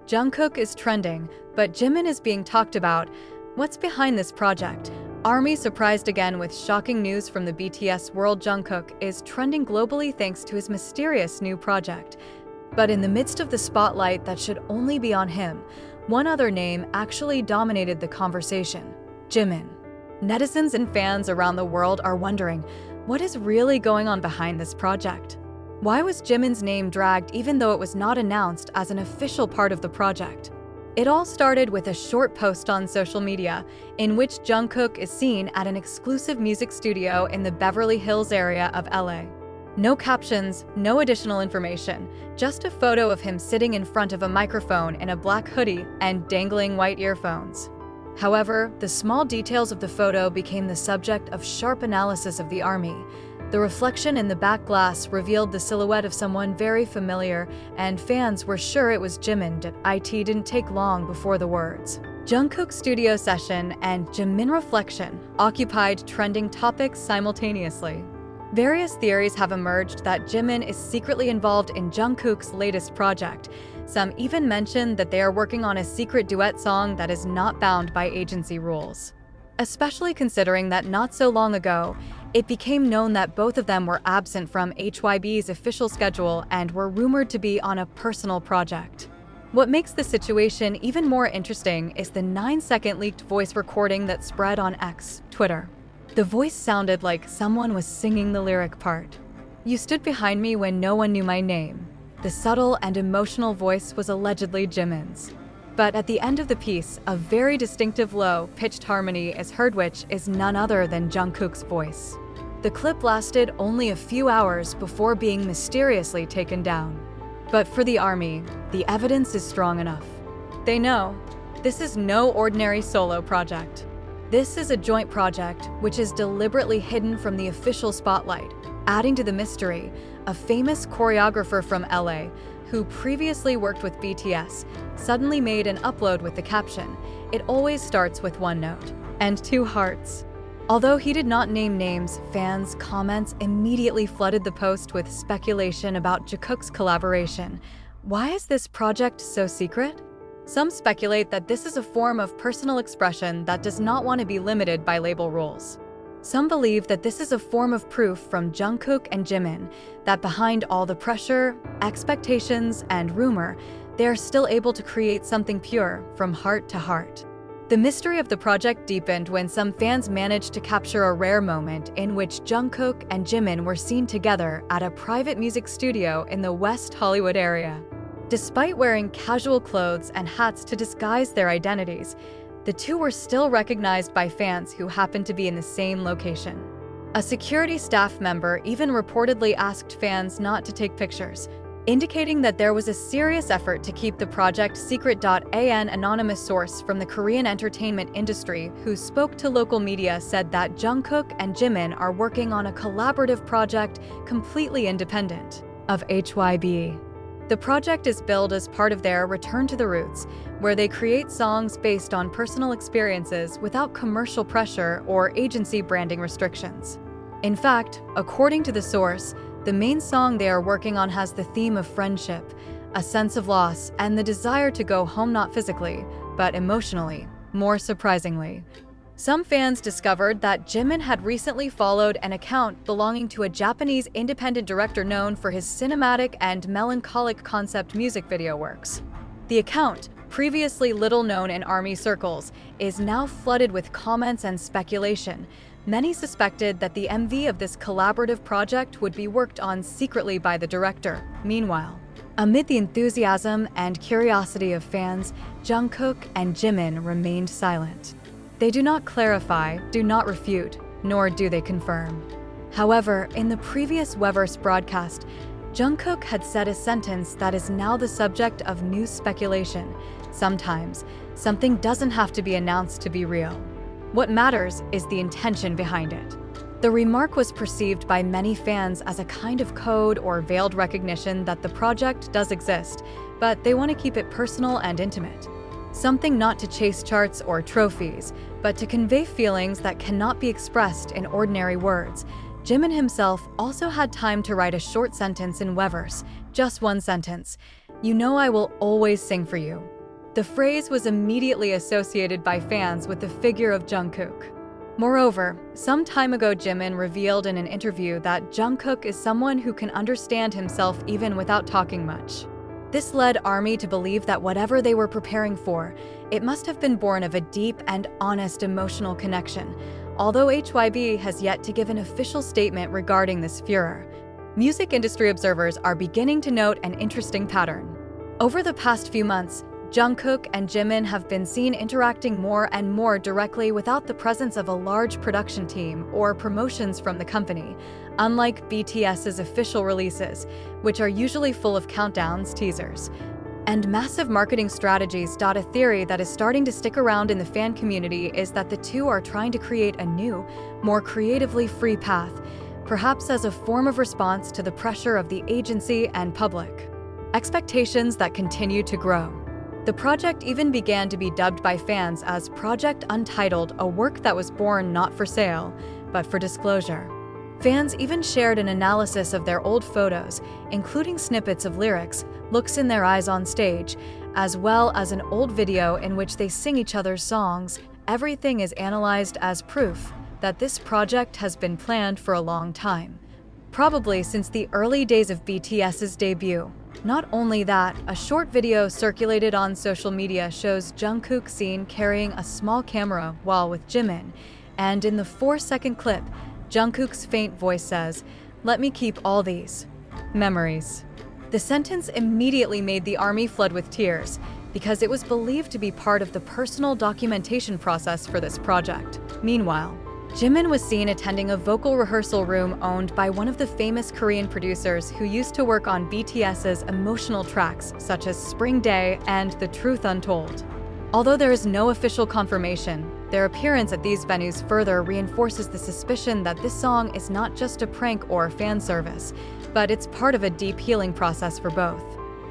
Jungkook is trending, but Jimin is being talked about. What's behind this project? ARMY surprised again with shocking news from the BTS world. Jungkook is trending globally thanks to his mysterious new project. But in the midst of the spotlight that should only be on him, one other name actually dominated the conversation: Jimin. Netizens and fans around the world are wondering, what is really going on behind this project? Why was Jimin's name dragged even though it was not announced as an official part of the project? It all started with a short post on social media in which Jungkook is seen at an exclusive music studio in the Beverly Hills area of LA. No captions, no additional information, just a photo of him sitting in front of a microphone in a black hoodie and dangling white earphones. However, the small details of the photo became the subject of sharp analysis of the ARMY. The reflection in the back glass revealed the silhouette of someone very familiar, and fans were sure it was Jimin. It didn't take long before the words Jungkook studio session and Jimin reflection occupied trending topics simultaneously. Various theories have emerged that Jimin is secretly involved in Jungkook's latest project. Some even mention that they are working on a secret duet song that is not bound by agency rules. Especially considering that not so long ago, it became known that both of them were absent from HYB's official schedule and were rumored to be on a personal project. What makes the situation even more interesting is the 9-second leaked voice recording that spread on X, Twitter. The voice sounded like someone was singing the lyric part. "You stood behind me when no one knew my name." The subtle and emotional voice was allegedly Jimin's. But at the end of the piece, a very distinctive low-pitched harmony is heard, which is none other than Jungkook's voice. The clip lasted only a few hours before being mysteriously taken down. But for the ARMY, the evidence is strong enough. They know this is no ordinary solo project. This is a joint project which is deliberately hidden from the official spotlight. Adding to the mystery, a famous choreographer from LA, who previously worked with BTS, suddenly made an upload with the caption, "It always starts with one note," and 2 hearts. Although he did not name names, fans' comments immediately flooded the post with speculation about Jungkook's collaboration. Why is this project so secret? Some speculate that this is a form of personal expression that does not want to be limited by label rules. Some believe that this is a form of proof from Jungkook and Jimin that behind all the pressure, expectations, and rumor, they are still able to create something pure from heart to heart. The mystery of the project deepened when some fans managed to capture a rare moment in which Jungkook and Jimin were seen together at a private music studio in the West Hollywood area. Despite wearing casual clothes and hats to disguise their identities, the two were still recognized by fans who happened to be in the same location. A security staff member even reportedly asked fans not to take pictures, indicating that there was a serious effort to keep the project secret. An anonymous source from the Korean entertainment industry who spoke to local media said that Jungkook and Jimin are working on a collaborative project completely independent of HYB. The project is billed as part of their Return to the Roots, where they create songs based on personal experiences without commercial pressure or agency branding restrictions. In fact, according to the source, the main song they are working on has the theme of friendship, a sense of loss, and the desire to go home, not physically, but emotionally, more surprisingly. Some fans discovered that Jimin had recently followed an account belonging to a Japanese independent director known for his cinematic and melancholic concept music video works. The account, previously little known in ARMY circles, is now flooded with comments and speculation. Many suspected that the MV of this collaborative project would be worked on secretly by the director. Meanwhile, amid the enthusiasm and curiosity of fans, Jungkook and Jimin remained silent. They do not clarify, do not refute, nor do they confirm. However, in the previous Weverse broadcast, Jungkook had said a sentence that is now the subject of news speculation. Sometimes, something doesn't have to be announced to be real. What matters is the intention behind it. The remark was perceived by many fans as a kind of code or veiled recognition that the project does exist, but they want to keep it personal and intimate. Something not to chase charts or trophies, but to convey feelings that cannot be expressed in ordinary words. Jimin himself also had time to write a short sentence in Weverse, just one sentence. "You know I will always sing for you." The phrase was immediately associated by fans with the figure of Jungkook. Moreover, some time ago Jimin revealed in an interview that Jungkook is someone who can understand himself even without talking much. This led ARMY to believe that whatever they were preparing for, it must have been born of a deep and honest emotional connection, although HYB has yet to give an official statement regarding this furor. Music industry observers are beginning to note an interesting pattern. Over the past few months, Jungkook and Jimin have been seen interacting more and more directly without the presence of a large production team or promotions from the company, unlike BTS's official releases, which are usually full of countdowns, teasers, and massive marketing strategies. A theory that is starting to stick around in the fan community is that the two are trying to create a new, more creatively free path, perhaps as a form of response to the pressure of the agency and public expectations that continue to grow. The project even began to be dubbed by fans as Project Untitled, a work that was born not for sale, but for disclosure. Fans even shared an analysis of their old photos, including snippets of lyrics, looks in their eyes on stage, as well as an old video in which they sing each other's songs. Everything is analyzed as proof that this project has been planned for a long time, probably since the early days of BTS's debut. Not only that, a short video circulated on social media shows Jungkook seen carrying a small camera while with Jimin, and in the 4-second clip, Jungkook's faint voice says, "Let me keep all these memories." The sentence immediately made the ARMY flood with tears, because it was believed to be part of the personal documentation process for this project. Meanwhile, Jimin was seen attending a vocal rehearsal room owned by one of the famous Korean producers who used to work on BTS's emotional tracks such as Spring Day and The Truth Untold. Although there is no official confirmation, their appearance at these venues further reinforces the suspicion that this song is not just a prank or fan service, but it's part of a deep healing process for both.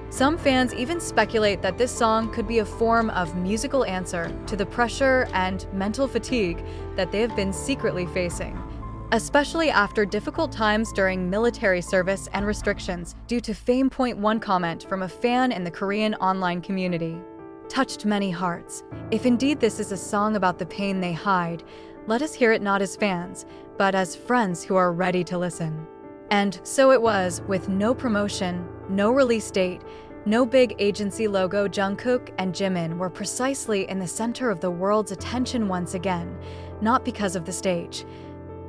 Some fans even speculate that this song could be a form of musical answer to the pressure and mental fatigue that they have been secretly facing, especially after difficult times during military service and restrictions due to fame. One comment from a fan in the Korean online community touched many hearts. If indeed this is a song about the pain they hide, let us hear it not as fans, but as friends who are ready to listen. And so it was, with no promotion, no release date, no big agency logo. Jungkook and Jimin were precisely in the center of the world's attention once again, not because of the stage,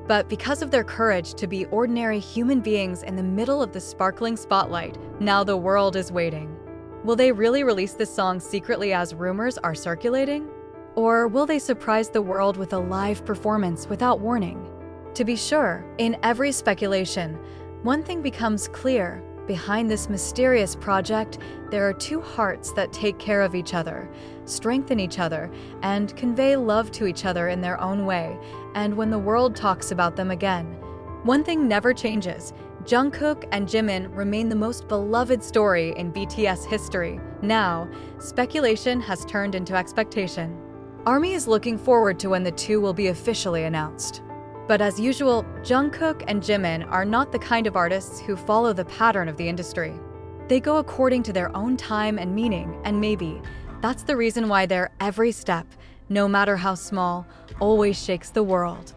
but because of their courage to be ordinary human beings in the middle of the sparkling spotlight. Now the world is waiting. Will they really release this song secretly as rumors are circulating? Or will they surprise the world with a live performance without warning? To be sure, in every speculation, one thing becomes clear. Behind this mysterious project, there are two hearts that take care of each other, strengthen each other, and convey love to each other in their own way. And when the world talks about them again, one thing never changes. Jungkook and Jimin remain the most beloved story in BTS history. Now, speculation has turned into expectation. ARMY is looking forward to when the two will be officially announced. But as usual, Jungkook and Jimin are not the kind of artists who follow the pattern of the industry. They go according to their own time and meaning, and maybe that's the reason why their every step, no matter how small, always shakes the world.